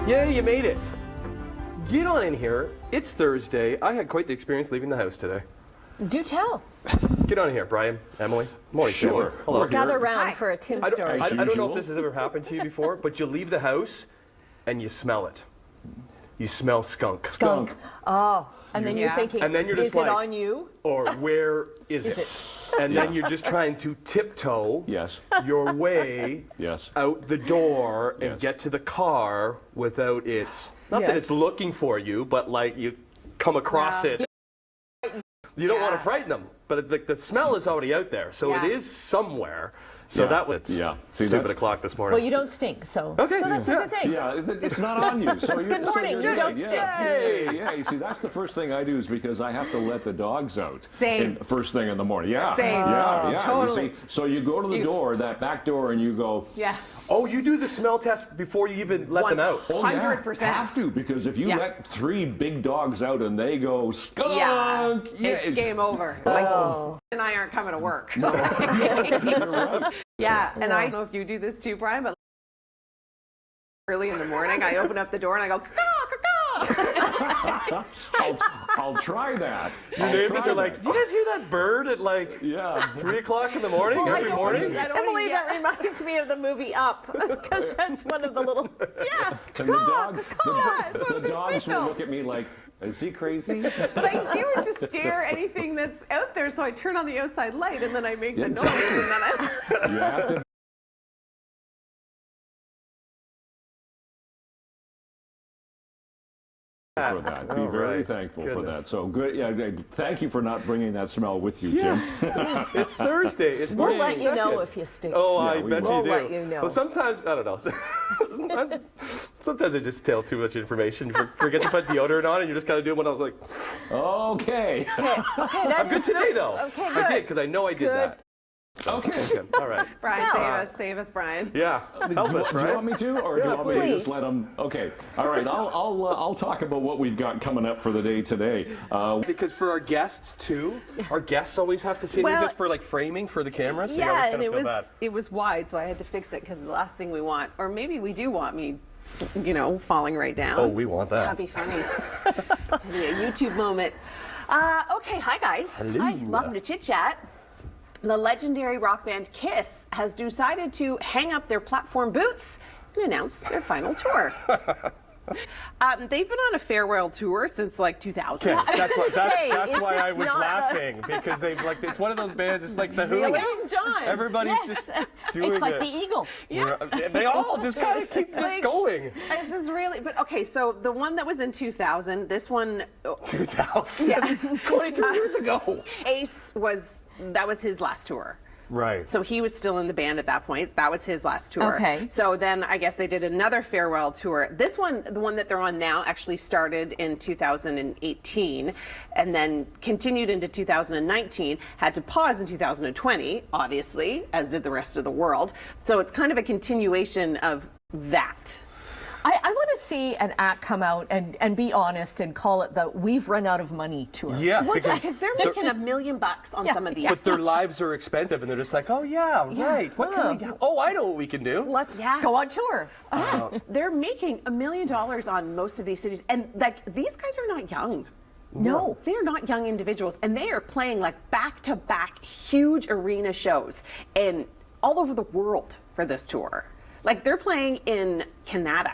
Yay, you made it. Get on in here. It's Thursday. I had quite the experience leaving the house today. Do tell. Get on in here, Brian, Emily. Morning, Sure. Tim. Hello. We'll gather round for a Tim story. I don't know if this has ever happened to you before, but you leave the house and you smell it. You smell skunk. Skunk. Oh, and then you're thinking, and then you're just is like, it on you? Or where is it? And then you're just trying to tiptoe your way out the door and get to the car without it. Not that it's looking for you, but like you come across it. You don't want to frighten them, but the smell is already out there, so it is somewhere. So that was stupid o'clock this morning. Well, you don't stink, so that's a good thing. Yeah, it's not on you. So Good morning, you don't stink. Yeah, you see, that's the first thing I do is because I have to let the dogs out. First thing in the morning. Yeah. Yeah. Totally. You see, so you go to the door, that back door, and you go. Yeah. Oh, you do the smell test before you even let them out. 100%. Have to, because if you let 3 big dogs out and they go skunk, it's game over. Like, and I aren't coming to work. No. You're right. Yeah, and I don't know if you do this too, Brian, but early in the morning, I open up the door and I go, caw, caw, caw. I'll try that. Your neighbors are like, do you guys hear that bird at like 3 o'clock in the morning every morning? Emily, that reminds me of the movie Up, because that's one of the little... And the dogs will look at me like, is he crazy? But I do it to scare anything that's out there, so I turn on the outside light and then I make the noise. And then You have to. For that. Be very thankful for that. So good. Yeah, thank you for not bringing that smell with you, Jim. It's Thursday. We'll let you know if you stink. Oh, I bet you do. We'll let you know. Well, sometimes, I don't know. Sometimes I just tell too much information. Forget to put deodorant on and you just kind of do it when I was like, okay. I'm good today, though. Okay, good. I did, because I know I did that. Okay. All right. Brian, save us, Brian. Yeah. Help us, Do you want me to, or do you want me to just let them? Okay. All right. I'll talk about what we've got coming up for the day today. Because for our guests too, our guests always have to sit here just for like framing for the cameras. So Yeah, and it was wide, so I had to fix it because the last thing we want, or maybe we do want me, falling right down. Oh, we want that. That'd be funny. That'd be a YouTube moment. Okay, hi guys. Hello. Hi, welcome to Chit Chat. The legendary rock band Kiss has decided to hang up their platform boots and announce their final tour. They've been on a farewell tour since like 2000. Yes, that's why I was not laughing because they've like it's one of those bands. It's like the Who. Elton John. Everybody's just doing It's like the Eagles. They all just kind of keep just going. This is really, but okay. So the one that was in 2000, this one, 2000. Yeah, 23 years ago. Ace was his last tour. Right. So he was still in the band at that point. That was his last tour. Okay. So then I guess they did another farewell tour. This one, the one that they're on now, actually started in 2018 and then continued into 2019, had to pause in 2020, obviously, as did the rest of the world. So it's kind of a continuation of that. I want to see an act come out and be honest and call it the "we've run out of money" tour. Yeah, because they're making $1 million on some of these. But their lives are expensive, and they're just like, oh yeah, right. What can we do? Oh, I know what we can do. Let's go on tour. They're making $1 million on most of these cities, and like these guys are not young. No, they're not young individuals, and they are playing like back-to-back huge arena shows and all over the world for this tour. Like they're playing in Canada.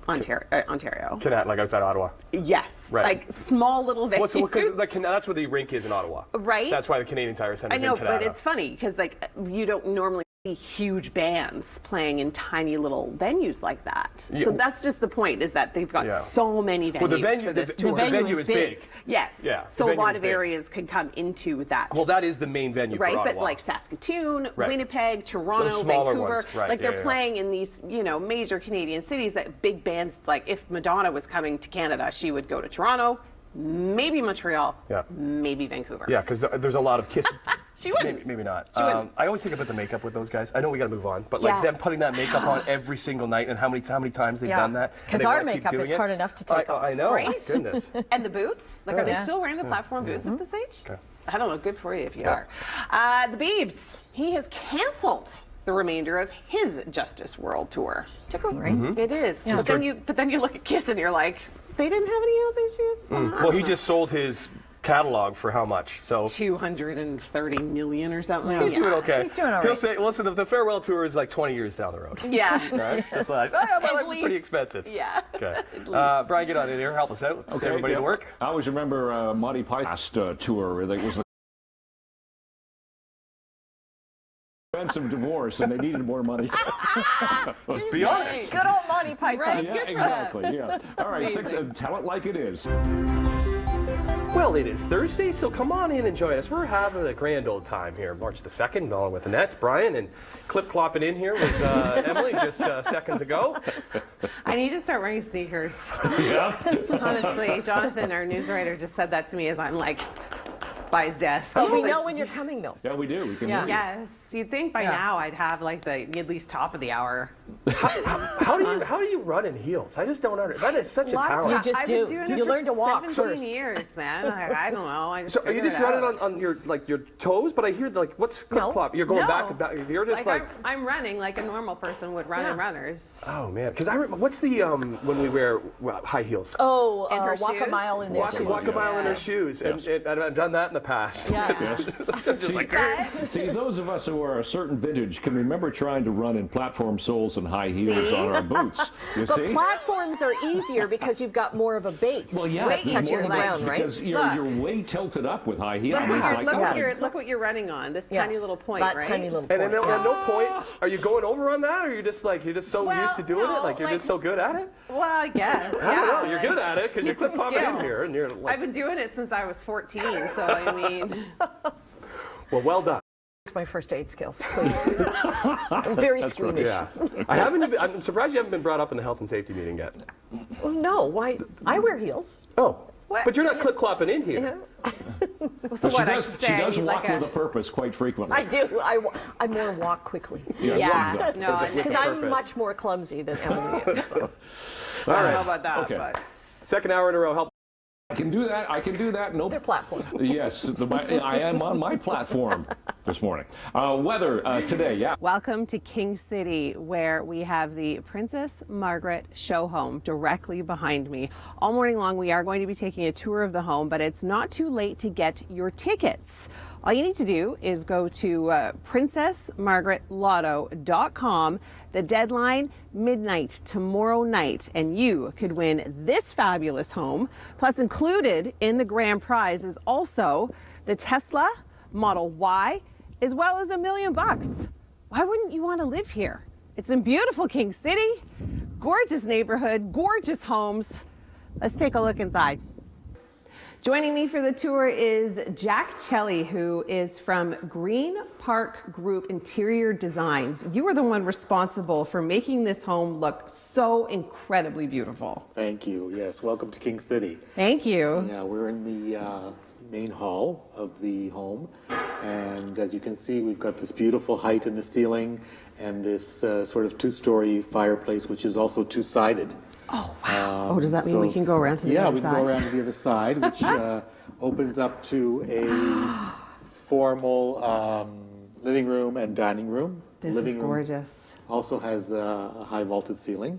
Ontario. Canada, like outside Ottawa. Yes. Right. Like small little venues. Well, so because that's where the rink is in Ottawa. Right. That's why the Canadian Tire Centre is in I know, Canada. but it's funny because like you don't normally see huge bands playing in tiny little venues like that. Yeah. So that's just the point, is that they've got so many venues for this tour. The venue is big. Yes. Yeah. So a lot of areas could come into that. Well, that is the main venue for Ottawa. Right, but like Saskatoon, Winnipeg, Toronto, Vancouver, like they're playing in these, major Canadian cities that big bands, like if Madonna was coming to Canada, she would go to Toronto, maybe Montreal, maybe Vancouver. Yeah, because there's a lot of Kiss. She wouldn't. Maybe not. She wouldn't. I always think about the makeup with those guys. I know we got to move on, but like them putting that makeup on every single night and how many times they've done that. Because our makeup is hard enough to take off. I know. Right? Goodness. And the boots? Like, are they still wearing the platform boots at this age? Okay. I don't know. Good for you if you are. The Biebs, he has canceled the remainder of his Justice World Tour. Right? It is. Yeah. But then you look at Kiss and you're like, they didn't have any health issues? Well, he just sold his catalog for how much? So 230 million or something. he's doing okay. He's doing all He'll right. say, listen, the farewell tour is like 20 years down the road. Yeah. Right? It's like, oh, yeah, my At life is pretty least. expensive. Yeah. Okay. Brian, get on in here. Help us out. Okay, Everybody yeah. to work. I always remember Monty Python's tour. That was expensive divorce, and they needed more money. Let's be honest. Good old Monty Python. Right. Yeah, Good for exactly. Yeah. All right, tell it like it is. Well, it is Thursday, so come on in and join us. We're having a grand old time here, March the 2nd, along with Annette, Brian, and clip-clopping in here with Emily just seconds ago. I need to start wearing sneakers. Yeah. Honestly, Jonathan, our news writer, just said that to me as I'm like by his desk. But we know when you're coming, though. Yeah, we do. We can Yeah. hear you. Yes, you'd think by now I'd have like the at least top of the hour. How do you run in heels? I just don't understand. That is such a talent. You just I've do. been doing You this learn for to walk 17 first. years, man. I don't know. I just So are you figured just it running out. on your toes? But I hear like what's clip-clop? You're going No. back and back. You're just like I'm running like a normal person would run in runners. oh man, because I remember what's the when we wear high heels. Oh, In her walk a shoes? mile in their Walk shoes. a mile in her shoes, and I've done that in the past. Yeah. Yes. Just like, See, those of us who are a certain vintage can remember trying to run in platform soles and high heels on our boots. You But see? platforms are easier because you've got more of a base. Well, yeah, Weight it's touching more the like- ground, right? Because you're way tilted up with high heels. Look, It's like, look what you're running on. This tiny Yes, little point, that right? tiny little and point. at no point are you going over on that, or you're just so Well, used to doing no, it, like you're just like- so good at it. Well, I guess. I don't know. Yeah. You're good at it because you're It's a clip-popping in skill. here, and you're I've like, been doing it since I was 14, so I mean. well done. My first aid skills, please. I'm very squeamish. Yeah, I'm surprised you haven't been brought up in the health and safety meeting yet. Well, no, why? I wear heels. Oh, What? but you're not clip-clopping in here. So She what I does, should she say? I does need walk like with a. a purpose quite frequently. I do. I more walk quickly Yeah. exactly. No, I because a I'm purpose. much more clumsy than Emily is. So. All don't know right, about that, Okay. but. second hour in a row. Help. I can do that. I can do that. No Their platform. Yes, I am on my platform this morning. Weather today, yeah. Welcome to King City, where we have the Princess Margaret show home directly behind me. All morning long, we are going to be taking a tour of the home, but it's not too late to get your tickets. All you need to do is go to princessmargaretlotto.com. The deadline, midnight tomorrow night, and you could win this fabulous home. Plus, included in the grand prize is also the Tesla Model Y, as well as $1 million. Why wouldn't you want to live here? It's in beautiful King City, gorgeous neighborhood, gorgeous homes. Let's take a look inside. Joining me for the tour is Jack Chelly, who is from Green Park Group Interior Designs. You were the one responsible for making this home look so incredibly beautiful. Thank you. Yes, welcome to King City. Thank you. Yeah, we're in the main hall of the home, and as you can see, we've got this beautiful height in the ceiling and this sort of two-story fireplace, which is also two-sided. Oh, wow. Does that mean we can go around to the yeah, other we side? can go around to the other side, which opens up to a formal living room and dining room. This living is room gorgeous. also has a high vaulted ceiling,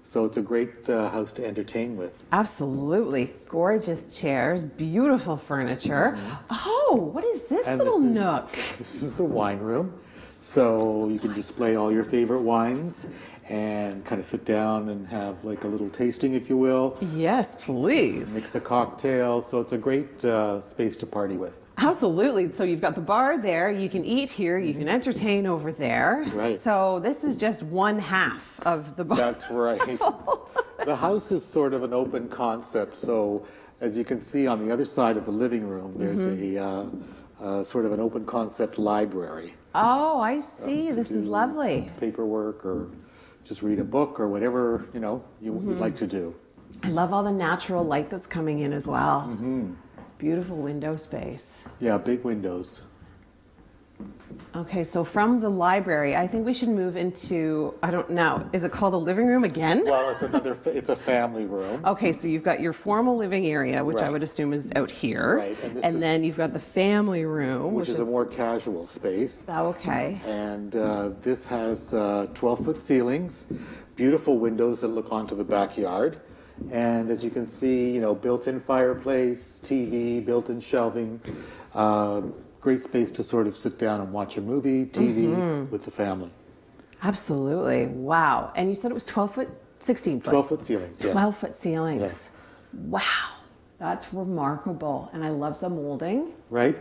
so it's a great house to entertain with. Absolutely. Gorgeous chairs, beautiful furniture. Oh, what is this And little this is- nook? This is the wine room, so you can display all your favorite wines and kind of sit down and have like a little tasting, if you will. Yes, please. Mix a cocktail, so it's a great space to party with. Absolutely. So you've got the bar there, you can eat here, you can entertain over there. Right. So this is just one half of the bar. That's right. The house is sort of an open concept, so as you can see on the other side of the living room, there's a sort of an open concept library. Oh, I see. to This is do lovely. Paperwork or just read a book or whatever, you know, you'd like to do. I love all the natural light that's coming in as well. Beautiful window space. Yeah, big windows. Okay, so from the library, I think we should move into, I don't know, is it called a living room again? Well, it's a family room. Okay, so you've got your formal living area, which I would assume is out here. Right, and then you've got the family room, which is a more casual space. Okay. And this has 12-foot ceilings, beautiful windows that look onto the backyard. And as you can see, you know, built-in fireplace, TV, built-in shelving, great space to sort of sit down and watch a movie, TV with the family. Absolutely. Wow. And you said it was 12 foot, 16 foot? 12-foot ceilings, yeah. 12-foot ceilings. Yes. Wow. That's remarkable. And I love the molding. Right?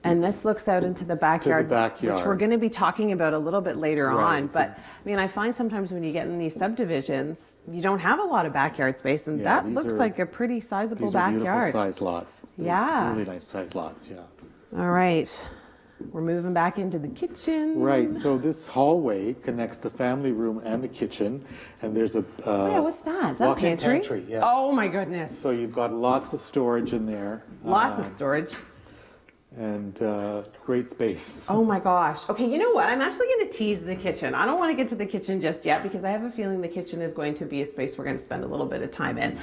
And this looks out into the backyard, which we're going to be talking about a little bit later on. But I mean, I find sometimes when you get in these subdivisions, you don't have a lot of backyard space, and that looks like a pretty sizable backyard. These are beautiful sized lots. Yeah. Really nice sized lots, yeah. All right. We're moving back into the kitchen. Right. So this hallway connects the family room and the kitchen, and there's a yeah, what's that? Is that a walk-in pantry? pantry? Yeah. Oh my goodness. So you've got lots of storage in there. Lots of storage. And great space. Oh my gosh. Okay, you know what? I'm actually going to tease the kitchen. I don't want to get to the kitchen just yet because I have a feeling the kitchen is going to be a space we're going to spend a little bit of time in.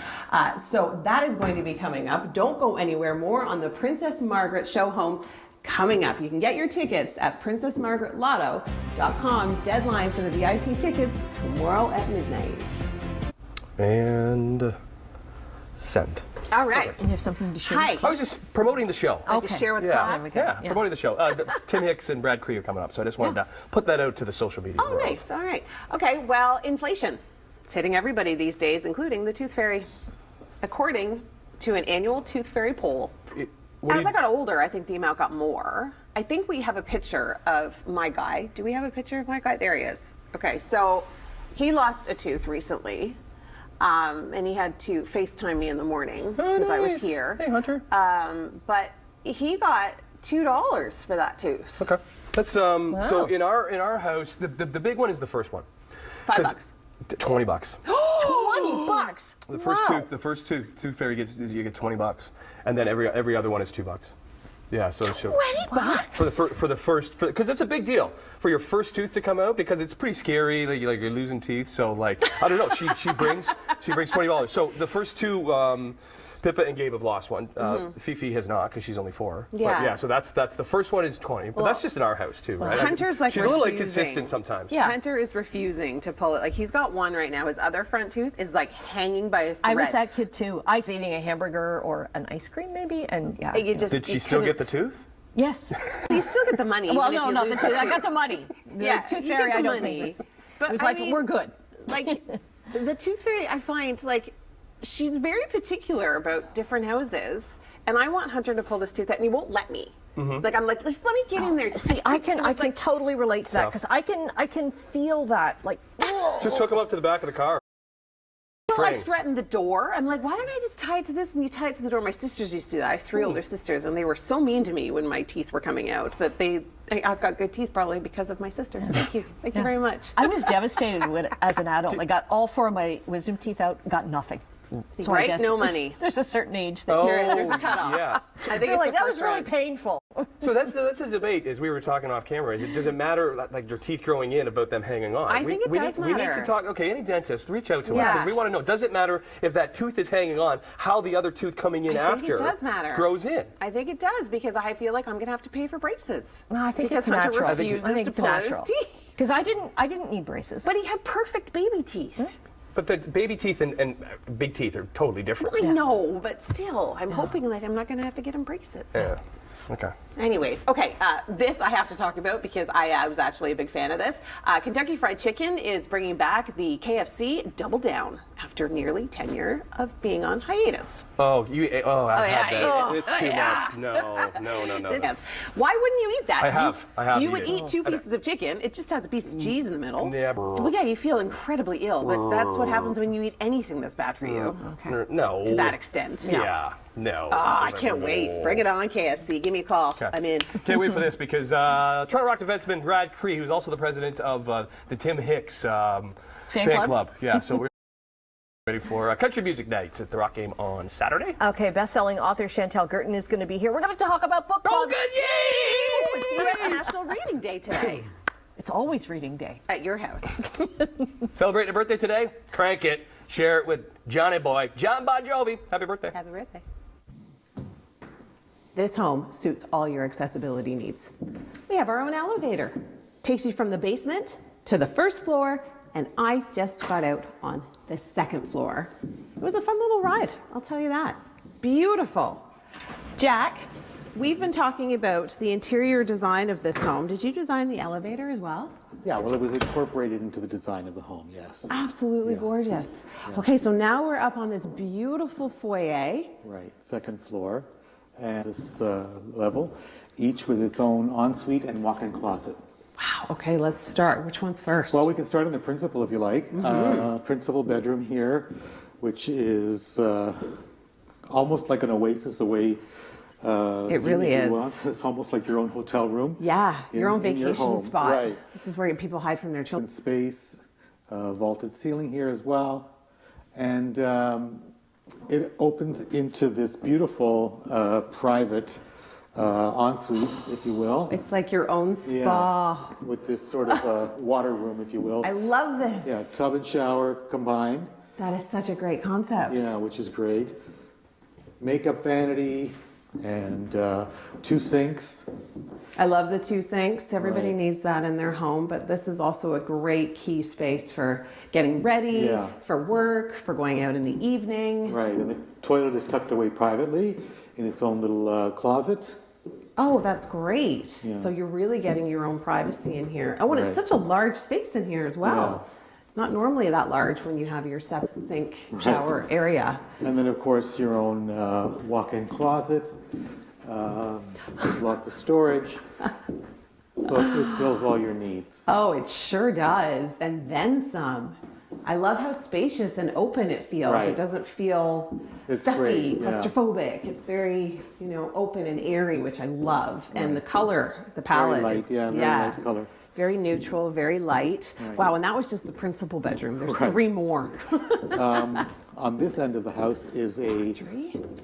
So that is going to be coming up. Don't go anywhere. More on the Princess Margaret Show Home coming up. You can get your tickets at princessmargaretlotto.com. Deadline for the VIP tickets tomorrow at midnight. And send. All right. You have something to share? Hi. I was just promoting the show. Okay. Share with class. Yeah, promoting the show. Tim Hicks and Brad Cree are coming up, so I just wanted to put that out to the social media Oh, world. nice. All right. Okay, well, inflation. It's hitting everybody these days, including the Tooth Fairy. According to an annual Tooth Fairy poll, as I got older, I think the amount got more. I think we have a picture of my guy. Do we have a picture of my guy? There he is. Okay, so he lost a tooth recently. And he had to FaceTime me in the morning because I was here. Hey, Hunter. But he got $2 for that tooth. Okay. That's so in our house, the big one is the first one. $5. $20. $20. The first tooth fairy you get $20, and then every other one is $2. Yeah, so $20 for the first, because it's a big deal for your first tooth to come out, because it's pretty scary, like you're losing teeth. So like I don't know, she brings $20. So the first two, Pippa and Gabe have lost one. Fifi has not because she's only 4. Yeah. But yeah. So that's the first one is 20, but that's just in our house too, right? Hunter's like she's refusing. a little inconsistent sometimes. Yeah. Hunter is refusing to pull it. Like he's got one right now. His other front tooth is like hanging by a thread. I was that kid too. I was eating a hamburger or an ice cream maybe, and yeah. Did she still get the tooth? Yes. You still get the money. Well, no, not the tooth. I got the money. The Tooth you Fairy, get the I don't money. think this. But It was I like, mean, we're good. Like the Tooth Fairy, I find like she's very particular about different houses, and I want Hunter to pull this tooth out, and he won't let me. Like I'm like, just let me get in there. See, I can totally relate to that because I can feel that like. Just hook him up to the back of the car. Well, I've threatened the door. I'm like, why don't I just tie it to this and you tie it to the door? My sisters used to do that. I have 3 older sisters, and they were so mean to me when my teeth were coming out. But I've got good teeth probably because of my sisters. Thank you. Thank you very much. I was devastated as an adult. I got all 4 of my wisdom teeth out, got nothing. So right? I guess No money. There's a certain age that There's a cutoff. Yeah. I think you're it's like, the that was first really round. painful. So that's the debate, as we were talking off camera. Does it matter, like your teeth growing in, about them hanging on? I think it does We need matter. to talk. Okay, any dentist, reach out to us Yes. because we want to know. Does it matter if that tooth is hanging on? How the other tooth coming in I after think it does matter. grows in? I think it does because I feel like I'm going to have to pay for braces. No, I think because it's Hunter natural. refuses I think to it's pull out natural. his teeth. Because I didn't need braces. But he had perfect baby teeth. But the baby teeth and big teeth are totally different. I know, but still, I'm hoping that I'm not going to have to get him braces. Yeah. Okay. Anyways, okay, this I have to talk about because I was actually a big fan of this. Kentucky Fried Chicken is bringing back the KFC Double Down after nearly 10 years of being on hiatus. I've had that. It's too yeah. much. No. Why wouldn't you eat that? I have You would eaten eat 2 pieces of chicken. It just has a piece of cheese in the middle. Yeah. Well, yeah, you feel incredibly ill, but that's what happens when you eat anything that's bad for you. No. To that extent. Yeah. No. I can't wait. Bring it on, KFC. Give me a call. Okay. I'm in. Can't wait for this because Toronto Rock defenseman Brad Cree, who's also the president of the Tim Hicks fan club. Yeah, so we're Ready for country music nights at the Rock Game on Saturday. Okay, best-selling author Chantel Girton is going to be here. We're going to talk about book clubs. It's U.S. National Reading Day today. It's always reading day. At your house. Celebrating a birthday today? Crank it. Share it with Johnny Boy. John Bon Jovi. Happy birthday. Happy birthday. This home suits all your accessibility needs. We have our own elevator. Takes you from the basement to the first floor, and I just got out on the second floor. It was a fun little ride, I'll tell you that. Beautiful. Jack, we've been talking about the interior design of this home. Did you design the elevator as well? Yeah, well, it was incorporated into the design of the home, yes. Absolutely gorgeous. Okay, so now we're up on this beautiful foyer. Right, second floor, and this level, each with its own ensuite and walk-in closet. Wow, okay, let's start. Which one's first? Well, we can start in the principal if you like. Principal bedroom here, which is almost like an oasis away. It really is. It's almost like your own hotel room. Yeah, your own vacation spot. Right. This is where people hide from their children. Space, vaulted ceiling here as well. And it opens into this beautiful private ensuite, if you will. It's like your own spa. Yeah, with this sort of water room, if you will. I love this. Yeah, tub and shower combined. That is such a great concept. Yeah, which is great. Makeup vanity and 2 sinks. I love the 2 sinks. Everybody Right. needs that in their home, but this is also a great key space for getting ready, for work, for going out in the evening. Right, and the toilet is tucked away privately in its own little closet. Oh, that's great. Yeah. So you're really getting your own privacy in here. Oh, and it's Right. such a large space in here as well. It's not normally that large when you have your separate sink shower area. And then, of course, your own walk-in closet, with lots of storage. So it fills all your needs. Oh, it sure does. And then some. I love how spacious and open it feels. Right. It doesn't feel It's stuffy, great, yeah. claustrophobic. It's very, open and airy, which I love. And the color, the palette. Very light, is- very light color. Very neutral, very light. Right. Wow, and that was just the principal bedroom. There's Right. 3 more. On this end of the house is a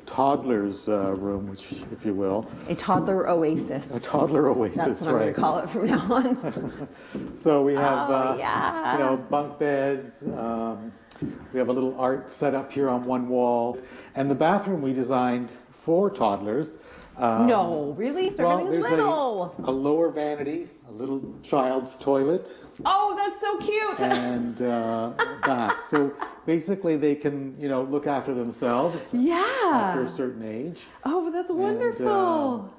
toddler's room, which, if you will, A toddler oasis. a toddler oasis. That's what I'm going to call it from now on. So we have, yeah. bunk beds. We have a little art set up here on one wall, and the bathroom we designed for toddlers. No, really? So everything's there's little. a lower vanity, a little child's toilet, Oh, that's so cute. and a bath. So basically, they can, look after themselves after Yeah. a certain age. Oh, but that's wonderful.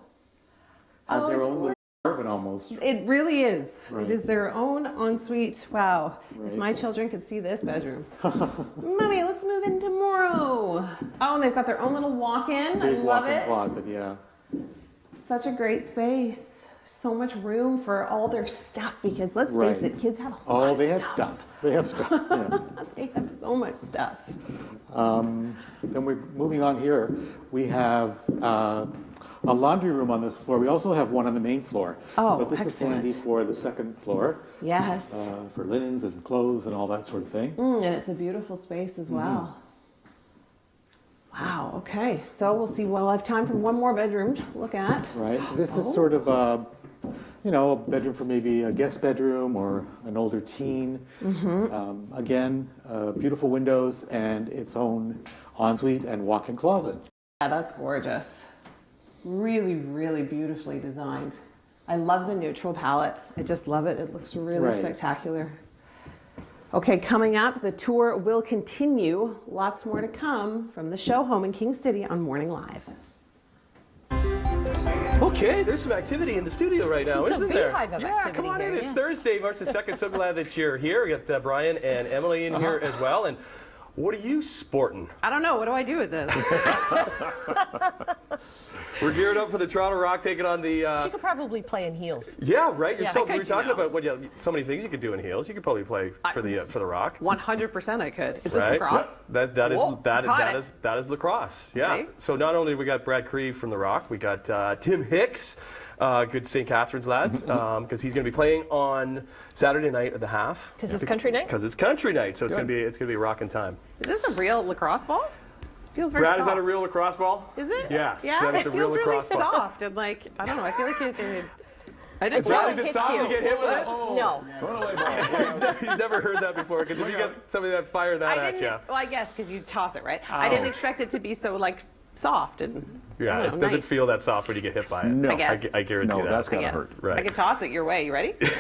Have Oh, their it's own little apartment almost. It really is. Right. It is their own ensuite. Wow. If Right. my children could see this bedroom. Mommy, let's move in tomorrow. Oh, and they've got their own little walk-in. I Big love walk-in it. closet, yeah. Such a great space. So much room for all their stuff because let's Right. face it, kids have a lot Oh, of they have stuff. stuff. They have stuff. Yeah. They have so much stuff. Then we're moving on here. We have a laundry room on this floor. We also have one on the main floor. Oh, but this excellent. is handy for the second floor, Yes. for linens and clothes and all that sort of thing. And it's a beautiful space as well. Wow, okay. So we'll see. We'll have time for one more bedroom to look at. Right. This is sort of a bedroom for maybe a guest bedroom or an older teen. Again, beautiful windows and its own ensuite and walk-in closet. Yeah, that's gorgeous. Really, really beautifully designed. I love the neutral palette. I just love it. It looks really Right. spectacular. Okay, coming up, the tour will continue. Lots more to come from the show home in King City on Morning Live. Okay, there's some activity in the studio right now, It's a isn't there? beehive of Yeah, activity come on in. here, It's yes. Thursday, March the 2nd. So glad that you're here. We got Brian and Emily in here as well. And what are you sporting? I don't know. What do I do with this? We're geared up for the Toronto Rock taking on the. She could probably play in heels. Yeah, right. Yeah. Yourself. I We were could, talking you know. about so many things you could do in heels. You could probably play for the Rock. 100% I could. Is this Right? lacrosse? That is Whoa, that caught it. is lacrosse. Yeah. See? So not only we got Brad Cree from the Rock, we got Tim Hicks good St. Catherine's lad, because he's going to be playing on Saturday night at the half. Because it's country night? Because it's country night, so it's going to be a rocking time. Is this a real lacrosse ball? Feels very Brad, soft. is that a real lacrosse ball? Is it? Yeah. Yeah, It's it a real feels really lacrosse ball. soft and like, I don't know, I feel like I didn't Until know. it Is it hits soft you. to get hit with it? No. Runaway ball. He's never heard that before, because if you get somebody that fire that I at you. didn't, well, I guess because you toss it, right? I didn't expect it to be so like soft and Yeah, I it don't know, doesn't nice. feel that soft when you get hit by it. No. I guess. I guarantee No, that. that's I gotta guess. hurt. Right. I can toss it your way. You ready? Look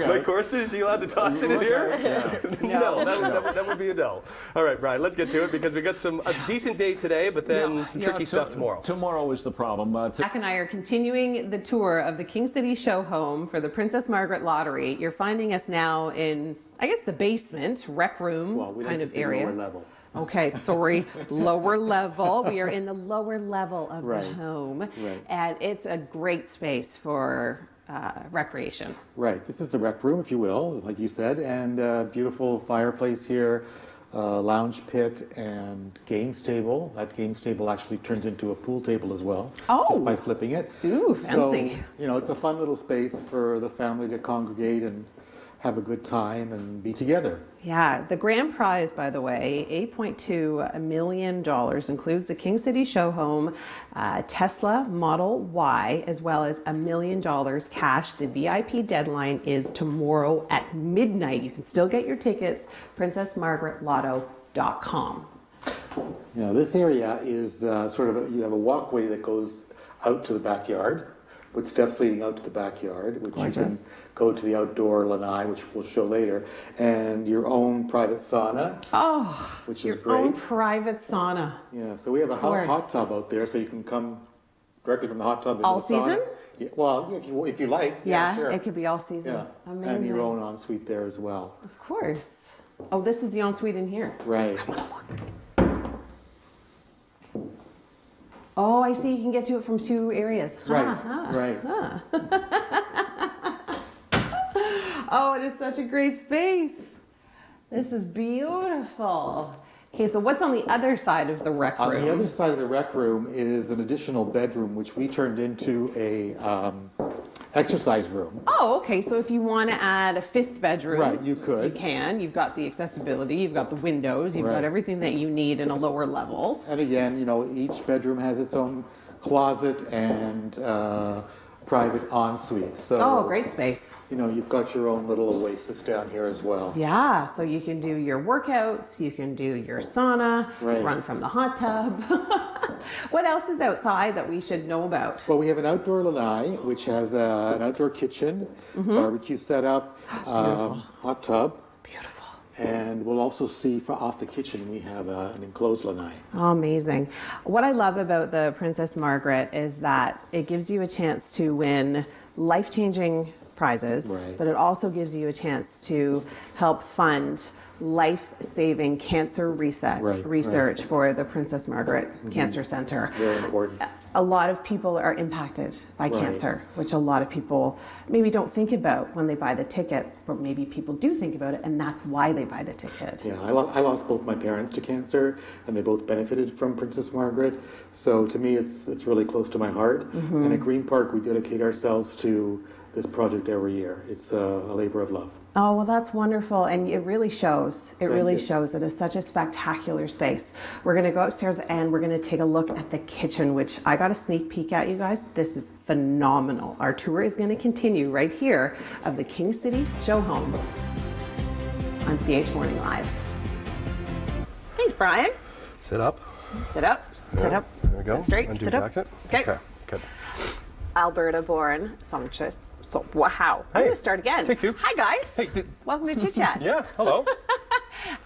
at Mike it. Corson, are you allowed to toss it in here? No, that would be a no. All right, Brian, let's get to it, because we got a decent day today, but then some tricky stuff tomorrow. Tomorrow is the problem. Jack and I are continuing the tour of the King City Show Home for the Princess Margaret Lottery. You're finding us now in, I guess, the basement, rec room Well, we like kind to of say area. lower level. Okay, sorry, lower level. We are in the lower level of the Right. home, Right. and it's a great space for recreation. Right, this is the rec room, if you will, like you said, and beautiful fireplace here, lounge pit, and games table. That games table actually turns into a pool table as well, just by flipping it. Ooh, So, fancy. it's a fun little space for the family to congregate and have a good time and be together. Yeah, the grand prize, by the way, $8.2 million, includes the King City Show Home, Tesla Model Y, as well as $1 million cash. The VIP deadline is tomorrow at midnight. You can still get your tickets, princessmargaretlotto.com. This area is you have a walkway that goes out to the backyard, with steps leading out to the backyard, which you can go to the outdoor lanai, which we'll show later, and your own private sauna, which is Your great. own private sauna. Yeah, so we have a course. hot tub out there, so you can come directly from the hot tub into All the sauna. season? Yeah, well, if you like. Yeah, sure. it could be all season. Yeah, Amazing. and your own ensuite there as well. Of course. Oh, this is the ensuite in here. Right. Oh, I see. You can get to it from two areas. Right. Oh, it is such a great space. This is beautiful. Okay, so what's on the other side of the rec room? On the other side of the rec room is an additional bedroom, which we turned into a exercise room. Oh, okay. So if you want to add a fifth bedroom, Right, you could. You can. You've got the accessibility. You've got the windows. You've got Right. everything that you need in a lower level. And again, each bedroom has its own closet and private ensuite. So, Oh, great space. You've got your own little oasis down here as well. Yeah, so you can do your workouts, you can do your sauna, Right. run from the hot tub. What else is outside that we should know about? Well, we have an outdoor lanai, which has an outdoor kitchen, barbecue setup, hot tub. Beautiful. And we'll also see off the kitchen, we have an enclosed lanai. Oh, amazing. What I love about the Princess Margaret is that it gives you a chance to win life-changing prizes, Right. but it also gives you a chance to help fund life-saving cancer research for the Princess Margaret Cancer Center. Very important. A lot of people are impacted by Right. cancer, which a lot of people maybe don't think about when they buy the ticket, but maybe people do think about it, and that's why they buy the ticket. Yeah, I lost both my parents to cancer, and they both benefited from Princess Margaret. So to me, it's really close to my heart. And at Green Park, we dedicate ourselves to this project every year. It's a labor of love. Oh, well, that's wonderful. And it really shows. It really you. shows. It is such a spectacular space. We're going to go upstairs and we're going to take a look at the kitchen, which I got a sneak peek at, you guys. This is phenomenal. Our tour is going to continue right here of the King City Show Home on CH Morning Live. Thanks, Brian. Sit up. Sit up. Sit up. There we go. Sit straight. Undo Sit up. jacket. Okay. Good. Alberta-born songstress. So, wow. I'm Hey. going to start again. Take two. Hi, guys. Hey, Welcome to Chit Chat. Yeah, hello.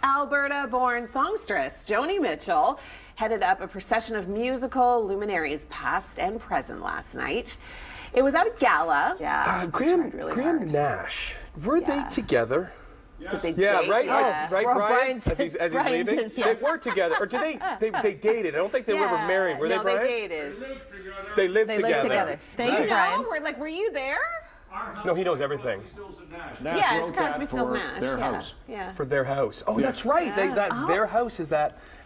Alberta-born songstress Joni Mitchell headed up a procession of musical luminaries past and present last night. It was at a gala. Yeah, Graham, tried really Graham hard. Nash, were they together? Did they Yeah, date? right? Yeah. Oh, right, Well, Brian? Brian As says- he's Brian leaving? says yes. They were together. Or did they dated? I don't think they were ever married. Were no, they, Brian? they dated. They lived They together. lived together. Thank Do you, you Brian. know? Were you there? No, he knows everything. Yeah, it's Crosby, Stills, Nash. Their yeah. house. Yeah. For their house. Oh, that's right. Their house is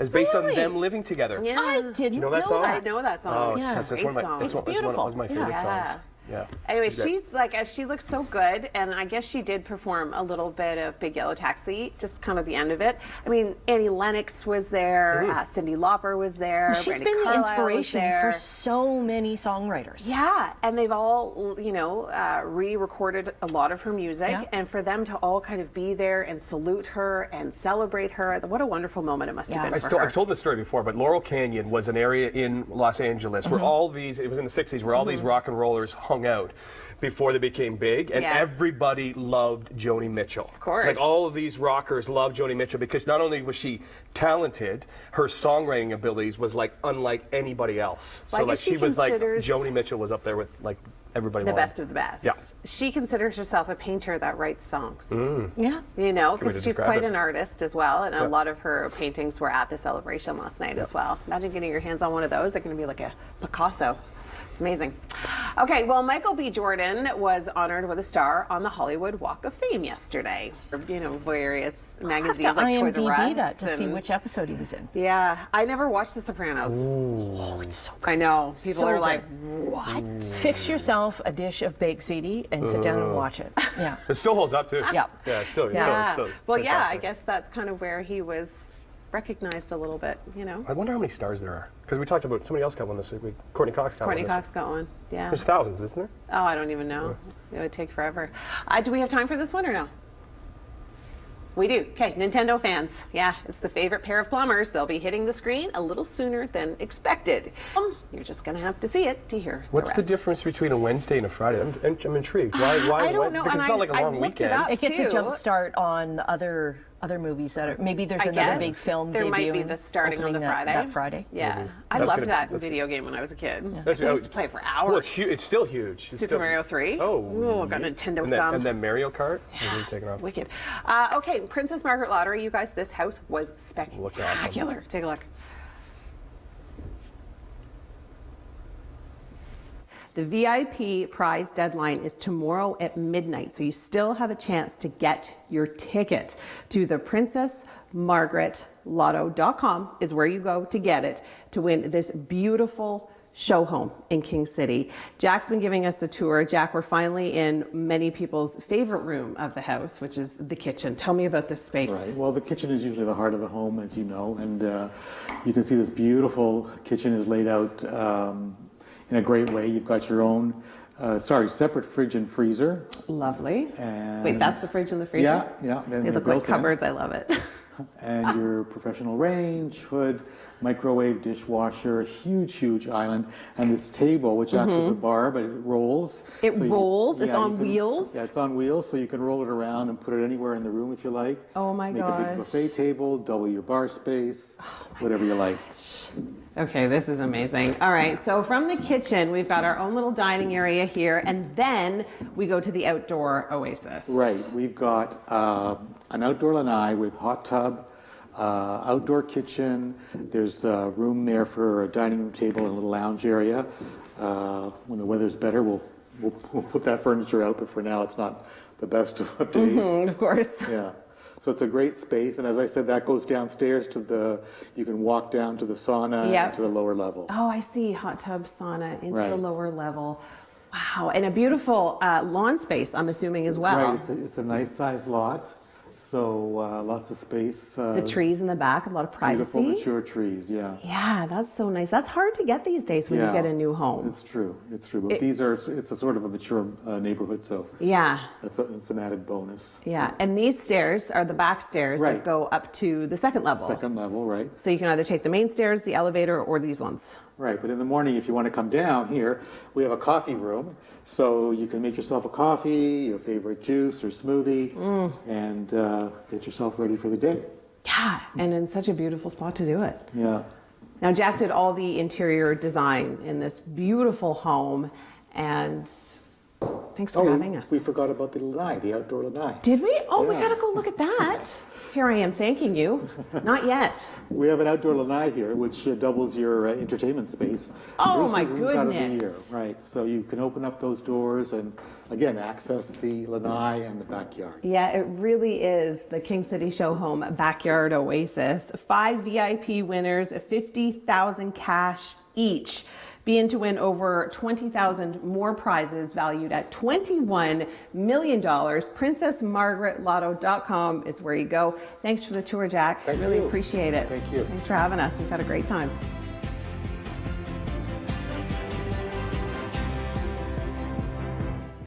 based on them living together. Yeah. I didn't You know that song? I know that song. Oh, it's one of my, Great it's song. one, it's one of my favorite Yeah. songs. Yeah. Anyway, great. she looks so good, and I guess she did perform a little bit of Big Yellow Taxi, just kind of the end of it. I mean, Annie Lennox was there, Cyndi Lauper was there. She's Brandi been the Carlile was inspiration there. for so many songwriters. Yeah, and they've all, re-recorded a lot of her music, Yeah. and for them to all kind of be there and salute her and celebrate her, what a wonderful moment it must have been for her. I've told this story before, but Laurel Canyon was an area in Los Angeles where all these, it was in the 60s, where all these rock and rollers hung out before they became big, and everybody loved Joni Mitchell. Of course. Like all of these rockers loved Joni Mitchell because not only was she talented, her songwriting abilities was like unlike anybody else. Well, I So like guess she she was like, considers- Joni Mitchell was up there with like everybody The wanted. best of the best. Yeah. She considers herself a painter that writes songs. Yeah. You know, way because to she's describe quite it. an artist as well, and a lot of her paintings were at the celebration last night as well. Imagine getting your hands on one of those. They're going to be like a Picasso. It's amazing. Okay, well, Michael B. Jordan was honored with a star on the Hollywood Walk of Fame yesterday. You know, various magazines I have to like Toys R IMDb Us that to see and- which episode he was in. Yeah, I never watched The Sopranos. Oh, it's so good. I know. People So are good. like, what? Fix yourself a dish of baked ziti and sit down and watch it. Yeah. It still holds up too. Yeah. Yeah, it's still, Yeah. it's Well, yeah, I fantastic. guess that's kind of where he was recognized a little bit, you know. I wonder how many stars there are. Because we talked about, somebody else got one this week. Courtney Cox got Courtney one. Cox got one. Yeah. There's thousands, isn't there? Oh, I don't even know. It would take forever. Do we have time for this one or no? We do. Okay, Nintendo fans. Yeah, it's the favorite pair of plumbers. They'll be hitting the screen a little sooner than expected. You're just going to have to see it to hear What's the rest. difference between a Wednesday and a Friday? I'm intrigued. Why I don't know, Because and it's not like a I long looked it weekend. up. It gets a Too. jump start on other movies that are, maybe there's I another guess big film there might be debuting, the starting on the opening Friday. that Friday. Yeah, I That's loved gonna- that that's- video game when I was a kid. That's- I used to play it for hours. Well, it's still huge. It's Super still- Mario 3. Oh. Ooh, got Nintendo and then, thumb. and then Mario Kart. Yeah. Taking off. Wicked. Okay, Princess Margaret Lottery. You guys, this house was Looked awesome. spectacular. Take a look. The VIP prize deadline is tomorrow at midnight, so you still have a chance to get your ticket to the PrincessMargaretLotto.com is where you go to get it to win this beautiful show home in King City. Jack's been giving us a tour. Jack, we're finally in many people's favorite room of the house, which is the kitchen. Tell me about this space. Right. Well, the kitchen is usually the heart of the home, as you know, and you can see this beautiful kitchen is laid out in a great way. You've got your own, separate fridge and freezer. Lovely. And Wait, that's the fridge and the freezer? Yeah, yeah. Then They they're look like built in. cupboards. I love it. And your professional range, hood, microwave, dishwasher, huge island, and this table, which acts as a bar, but it rolls. It So rolls? It's you on wheels? Yeah, it's on wheels, so you can roll it around and put it anywhere in the room if you like. Oh my Make a gosh. big buffet table, double your bar space, whatever you like. Okay, this is amazing. All right, so from the kitchen, we've got our own little dining area here, and then we go to the outdoor oasis. Right, we've got an outdoor lanai with hot tub, outdoor kitchen. There's room there for a dining room table and a little lounge area. When the weather's better, we'll put that furniture out, but for now it's not the best of days. Of course. Yeah. So it's a great space, and as I said, that goes downstairs to you can walk down to the sauna Yep. and to the lower level. Oh, I see. Hot tub, sauna into the Right. lower level. Wow, and a beautiful lawn space, I'm assuming, as well. Right, it's a nice sized lot, so lots of space. The trees in the back, a lot of Beautiful privacy. mature trees, yeah. Yeah, that's so nice. That's hard to get these days when you Yeah, get a new home. It's true. But it's a sort of a mature neighborhood, so Yeah, it's an added bonus. yeah. And these stairs are the back stairs that Right. go up to the second level. Second level, right? So you can either take the main stairs, the elevator, or these ones. Right, but in the morning, if you want to come down here, we have a coffee room, so you can make yourself a coffee, your favorite juice or smoothie, and get yourself ready for the day. Yeah, and in such a beautiful spot to do it. Yeah. Now, Jack did all the interior design in this beautiful home, and thanks for having us. We forgot about the lanai, the outdoor lanai. Did we? Oh, we Yeah. gotta go look at that. Here I am thanking you. Not yet. We have an outdoor lanai here, which doubles your entertainment space. Oh, my 3 seasons out of the goodness. year, right? So you can open up those doors and, again, access the lanai and the backyard. Yeah, it really is the King City Show Home Backyard Oasis. 5 VIP winners, 50,000 cash each. Be in to win over 20,000 more prizes valued at $21 million. PrincessMargaretLotto.com is where you go. Thanks for the tour, Jack. Thank really you. appreciate it. Thank you. Thanks for having us. We've had a great time.